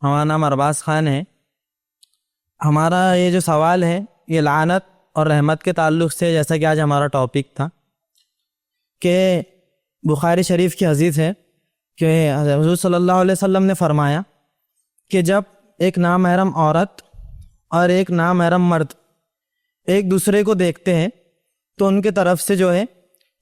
ہمارا نام ارباز خان ہے. ہمارا یہ جو سوال ہے یہ لعنت اور رحمت کے تعلق سے، جیسا کہ آج ہمارا ٹاپک تھا، کہ بخاری شریف کی حدیث ہے کہ حضور صلی اللہ علیہ وسلم نے فرمایا کہ جب ایک نامحرم عورت اور ایک نامحرم مرد ایک دوسرے کو دیکھتے ہیں تو ان کی طرف سے جو ہے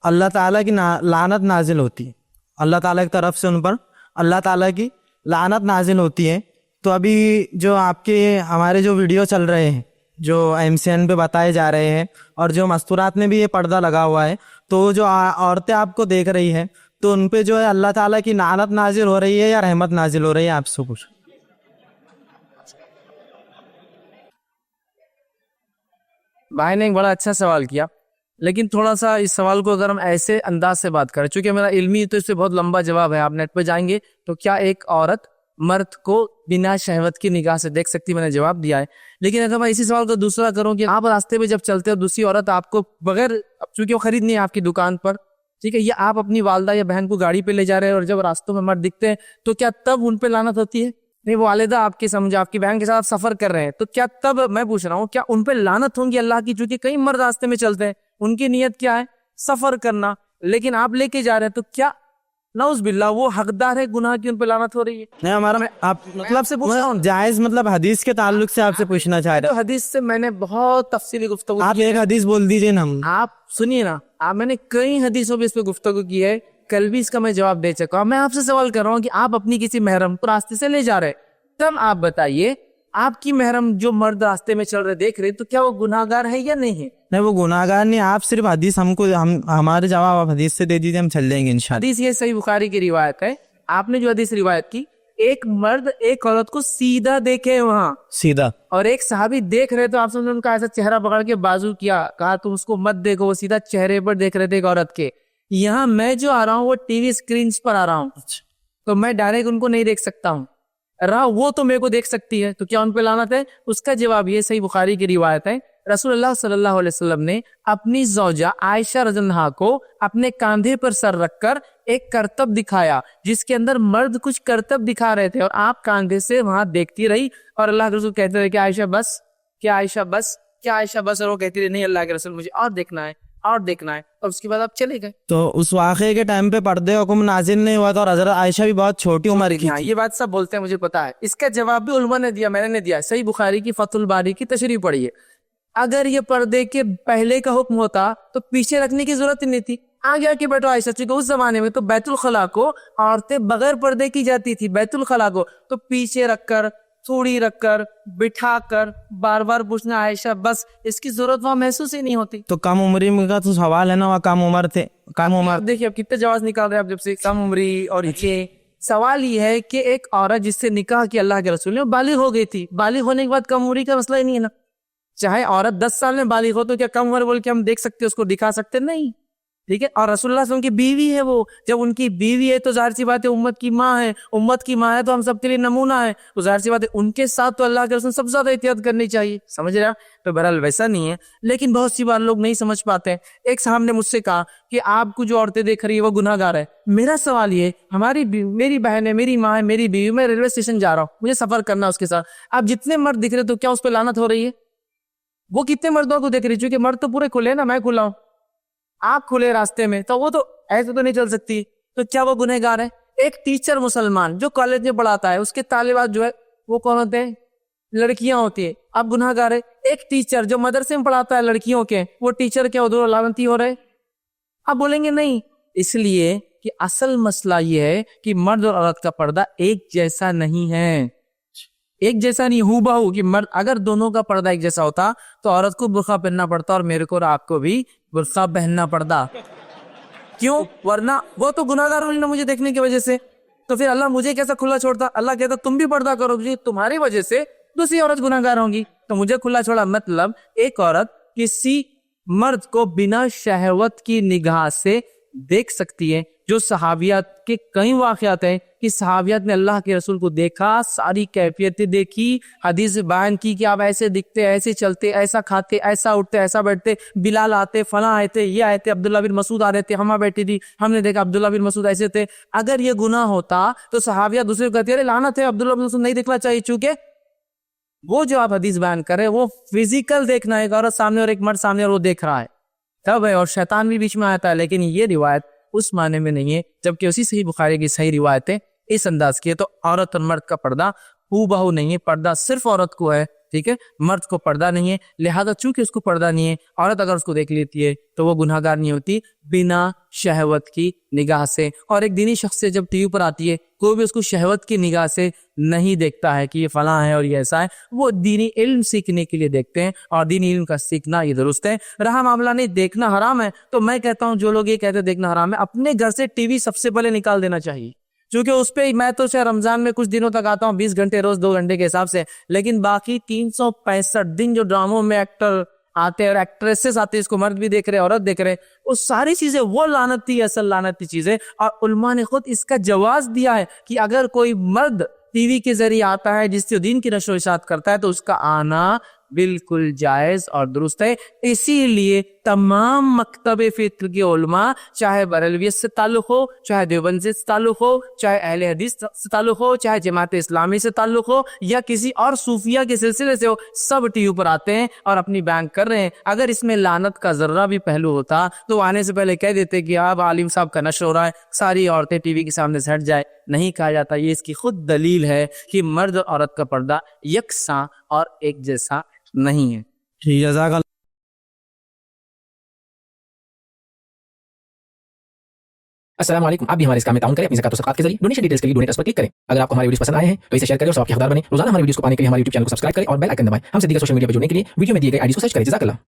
اللہ تعالیٰ کی لعنت نازل ہوتی ہے. اللہ تعالیٰ کی طرف سے ان پر اللہ تعالیٰ کی لعنت نازل ہوتی ہے. تو ابھی جو آپ کے ہمارے جو ویڈیو چل رہے ہیں، جو MCN پہ بتائے جا رہے ہیں، اور جو مستورات میں بھی یہ پردہ لگا ہوا ہے، تو جو عورتیں آپ کو دیکھ رہی ہیں تو ان پہ جو ہے اللہ تعالیٰ کی لعنت نازل ہو رہی ہے یا رحمت نازل ہو رہی ہے؟ آپ سے پوچھ. بھائی نے ایک بڑا اچھا سوال کیا، لیکن تھوڑا سا اس سوال کو اگر ہم ایسے انداز سے بات کریں، چونکہ میرا علمی تو اس سے بہت لمبا جواب ہے، آپ نیٹ پہ جائیں گے تو کیا ایک عورت مرد کو بنا شہوت کی نگاہ سے دیکھ سکتی، میں نے جواب دیا ہے. لیکن اگر میں اسی سوال کو دوسرا کروں کہ آپ راستے میں جب چلتے ہو دوسری عورت آپ کو بغیر، چونکہ وہ خریدنی ہے آپ کی دکان پر، ٹھیک ہے، یہ آپ اپنی والدہ یا بہن کو گاڑی پہ لے جا رہے ہیں اور جب راستوں میں مرد دکھتے ہیں تو کیا تب ان پہ لعنت ہوتی ہے؟ نہیں، وہ والدہ آپ کی سمجھا آپ کی بہن کے ساتھ سفر کر رہے ہیں تو کیا تب، میں پوچھ رہا ہوں، کیا ان پہ لعنت ہوں گی اللہ کی؟ چونکہ کئی مرد راستے میں چلتے ہیں، ان کی نیت کیا ہے؟ سفر کرنا، لیکن آپ لے کے جا رہے ہیں تو کیا نعوذ باللہ وہ حقدار ہے گناہ کی، ان پہ لعنت ہو رہی ہے؟ نہیں، ہمارا آپ مطلب سے پوچھ رہا ہوں، جائز مطلب حدیث کے تعلق سے آپ سے پوچھنا چاہ رہا تو حدیث سے میں نے بہت تفصیلی گفتگو آپ کی. ایک حدیث بول دیجئے نا. آپ سنیے نا، میں نے کئی حدیثوں پہ اس پہ گفتگو کی ہے، کل بھی اس کا میں جواب دے چکا ہوں. میں آپ سے سوال کر رہا ہوں کہ آپ اپنی کسی محرم کو راستے سے لے جا رہے، تب آپ بتائیے آپ کی محرم جو مرد راستے میں چل رہے دیکھ رہے تو کیا وہ گناہگار ہے یا نہیں ہے؟ نہیں، وہ گناہگار نہیں. آپ صرف حدیث ہم کو ہمارے جواب آپ حدیث سے دے دیجیے، ہم چل لیں گے انشاءاللہ. حدیث یہ صحیح بخاری کی روایت ہے. آپ نے جو حدیث روایت کی، ایک مرد ایک عورت کو سیدھا دیکھے وہاں سیدھا، اور ایک صحابی دیکھ رہے تو آپ سمجھے ان کا ایسا چہرہ پکڑ کے بازو کیا، کہا تم اس کو مت دیکھو، وہ سیدھا چہرے پر دیکھ رہے تھے ایک عورت کے. یہاں میں جو آ رہا ہوں وہ ٹی وی اسکرینز پر آ رہا ہوں، تو میں ڈائریکٹ ان کو نہیں دیکھ سکتا ہوں، وہ تو میرے کو دیکھ سکتی ہے، تو کیا ان پہ لعنت ہے؟ اس کا جواب یہ صحیح بخاری کی روایت ہے. رسول اللہ صلی اللہ علیہ وسلم نے اپنی زوجہ عائشہ رضی اللہ عنہا کو اپنے کاندھے پر سر رکھ کر ایک کرتب دکھایا جس کے اندر مرد کچھ کرتب دکھا رہے تھے، اور آپ کاندھے سے وہاں دیکھتی رہی، اور اللہ کے رسول کہتے رہے کہ عائشہ بس، کیا عائشہ بس، کیا عائشہ بس، اور وہ کہتی رہی نہیں اللہ کے رسول مجھے اور دیکھنا ہے اور دیکھنا ہے، اور اس کے بعد آپ چلے گئے. تو اس واقعے کے ٹائم پہ پردے حکم نازل نہیں ہوا تھا، اور حضرت عائشہ بھی بہت چھوٹی عمر کی تھی. یہ بات سب بولتے ہیں، مجھے پتا ہے. اس کا جواب بھی علماء نے دیا، میں نے نہیں دیا. صحیح بخاری کی فتح الباری کی تشریح پڑھی ہے. اگر یہ پردے کے پہلے کا حکم ہوتا تو پیچھے رکھنے کی ضرورت ہی نہیں تھی، آگے آ کے بیٹھو عائشہ. چونکہ اس زمانے میں تو بیت الخلا کو عورتیں بغیر پردے کی جاتی تھی، بیت الخلا کو تو پیچھے رکھ کر، تھوڑی رکھ کر، بٹھا کر، بار بار پوچھنا عائشہ بس، اس کی ضرورت وہاں محسوس ہی نہیں ہوتی. تو کم عمری میں کا تو سوال ہے نا، وہ کم عمر تھے، کم عمر. دیکھیے اب کتنے جواز نکال رہے ہیں آپ جب سے کم عمری. اور یہ سوال یہ ہے کہ ایک عورت جس سے نکاح کیا اللہ کے رسول نے، وہ بالغ ہو گئی تھی. بالغ ہونے کے بعد کم عمری کا مسئلہ ہی نہیں ہے نا. چاہے عورت 10 سال میں بالغ ہو تو کیا کم عمر بول کے ہم دیکھ سکتے اس کو، دکھا سکتے؟ نہیں، ٹھیک ہے. اور رسول اللہ صلی اللہ علیہ وسلم کی بیوی ہے وہ، جب ان کی بیوی ہے تو ظاہر سی بات ہے امت کی ماں ہے، امت کی ماں ہے تو ہم سب کے لیے نمونہ ہے، تو ظاہر سی بات ہے ان کے ساتھ تو اللہ کے رسول سب سے زیادہ احتیاط کرنی چاہیے. سمجھ رہے ہیں؟ تو بہرحال ویسا نہیں ہے، لیکن بہت سی بار لوگ نہیں سمجھ پاتے ہیں. ایک صاحب نے مجھ سے کہا کہ آپ کو جو عورتیں دیکھ رہی ہے وہ گناہ گار ہے. میرا سوال یہ، میری بہن ہے، میری ماں ہے، میری بیوی، میں ریلوے اسٹیشن جا رہا ہوں، مجھے سفر کرنا اس کے ساتھ، آپ جتنے مرد دکھ رہے تو کیا اس پہ لعنت ہو رہی ہے؟ وہ کتنے مردوں کو دیکھ رہی؟ چونکہ مرد تو پورے کھلے نا، میں کھلا ہوں، آپ کھلے راستے میں، تو وہ تو ایسے تو نہیں چل سکتی، تو کیا وہ گنہگار ہے؟ ایک ٹیچر مسلمان جو کالج میں پڑھاتا ہے، اس کے طالبات جو ہے وہ کون ہوتے ہیں؟ لڑکیاں ہوتی ہیں. آپ گنہگار ہے. ایک ٹیچر جو مدرسے میں پڑھاتا ہے لڑکیوں کے، وہ ٹیچر کیا ادھر لعنتی ہو رہے؟ آپ بولیں گے نہیں. اس لیے کہ اصل مسئلہ یہ ہے کہ مرد اور عورت کا پردہ ایک جیسا نہیں ہے، ایک جیسا نہیں، ہو بہو کہ مرد اگر دونوں کا پردہ ایک جیسا ہوتا تو عورت کو برقع پہننا پڑتا اور میرے کو اور آپ کو بھی برقع پہننا پڑتا. کیوں؟ ورنہ وہ تو گناہگار ہوئی نا مجھے دیکھنے کی وجہ سے، تو پھر اللہ مجھے کیسا کھلا چھوڑتا؟ اللہ کہتا تم بھی پردہ کرو گی، تمہاری وجہ سے دوسری عورت گناہگار ہوں گی، تو مجھے کھلا چھوڑا. مطلب ایک عورت کسی مرد کو بنا شہوت کی نگاہ سے دیکھ سکتی ہے، جو صحابیات کے کئی واقعات ہیں کہ صحابیات نے اللہ کے رسول کو دیکھا، ساری کیفیتیں دیکھی، حدیث بیان کی کہ آپ ایسے دکھتے، ایسے چلتے، ایسا کھاتے، ایسا اٹھتے، ایسا بیٹھتے، بلال آتے، فلاں آئے تھے، یہ آئے تھے، عبداللہ بن مسعود آ رہے تھے، ہم بیٹھی تھی، ہم نے دیکھا عبداللہ بن مسعود ایسے تھے. اگر یہ گناہ ہوتا تو صحابیات دوسرے کو کہتے ارے لعنت ہے، عبداللہ بن مسعود نہیں دیکھنا چاہیے. چونکہ وہ جو آپ حدیث بیان کر رہے ہیں وہ فزیکل دیکھنا ہے، ایک عورت سامنے اور ایک مرد سامنے اور وہ دیکھ رہا ہے تب ہے، اور شیطان بھی بیچ میں آتا ہے. لیکن یہ روایت اس معنی میں نہیں ہے، جبکہ اسی صحیح بخاری کی صحیح روایتیں اس انداز کی ہے. تو عورت اور مرد کا پردہ ہو بہو نہیں ہے، پردہ صرف عورت کو ہے، ٹھیک ہے، مرد کو پردہ نہیں ہے. لہذا چونکہ اس کو پردہ نہیں ہے، عورت اگر اس کو دیکھ لیتی ہے تو وہ گناہ گار نہیں ہوتی بنا شہوت کی نگاہ سے. اور ایک دینی شخص سے جب ٹی وی پر آتی ہے، کوئی بھی اس کو شہوت کی نگاہ سے نہیں دیکھتا ہے کہ یہ فلاں ہے اور یہ ایسا ہے، وہ دینی علم سیکھنے کے لیے دیکھتے ہیں، اور دینی علم کا سیکھنا یہ درست ہے. رہا معاملہ نہیں دیکھنا حرام ہے، تو میں کہتا ہوں جو لوگ یہ کہتے ہیں دیکھنا حرام ہے، اپنے گھر سے ٹی وی سب سے پہلے نکال دینا چاہیے. چونکہ اس پہ میں تو شاید رمضان میں کچھ دنوں تک آتا ہوں 20 گھنٹے روز 2 گھنٹے کے حساب سے، لیکن باقی 365 دن جو ڈراموں میں ایکٹر آتے ہیں اور ایکٹریسز آتے ہیں، اس کو مرد بھی دیکھ رہے عورت دیکھ رہے، وہ ساری چیزیں وہ لعنت تھی، اصل لعنت کی چیزیں. اور علماء نے خود اس کا جواز دیا ہے کہ اگر کوئی مرد ٹی وی کے ذریعے آتا ہے جس سے دین کی نشر و اشاعت کرتا ہے تو اس کا آنا بالکل جائز اور درست ہے. اسی لیے تمام مکتب فقہ کے علماء، چاہے بریلویت سے تعلق ہو، چاہے دیوبند سے تعلق ہو، چاہے اہل حدیث سے تعلق ہو، چاہے جماعت اسلامی سے تعلق ہو، یا کسی اور صوفیہ کے سلسلے سے ہو، سب ٹی وی پر آتے ہیں اور اپنی بیان کر رہے ہیں. اگر اس میں لعنت کا ذرہ بھی پہلو ہوتا تو آنے سے پہلے کہہ دیتے کہ آپ عالم صاحب کا نشر ہو رہا ہے، ساری عورتیں ٹی وی کے سامنے سے ہٹ جائے. نہیں کہا جاتا. یہ اس کی خود دلیل ہے کہ مرد اور عورت کا پردہ یکساں اور ایک جیسا نہیں ہے. جزاک اللہ. السلام علیکم. آپ بھی ہمارے اس کام میں تعاون کریں اپنی زکات و صدقات کے ذریعے. ڈونیشن ڈیٹیلز کے لیے ڈونیٹ اس پر کلک کریں. اگر آپ کو ہمارے ویڈیوز پسند آئے ہیں تو اسے شیئر کریں اور سب کے حقدار بنیں. روزانہ ہمارے ویڈیوز کو پانے کے لیے ہمارے یوٹیوب چینل کو سبسکرائب کریں اور بیل آئکن دبائیں. ہم سے دیگر سوشل میڈیا پہ جڑنے کے لیے ویڈیو میں دیے گئے آئی ڈی کو سرچ کریں. جزاک اللہ.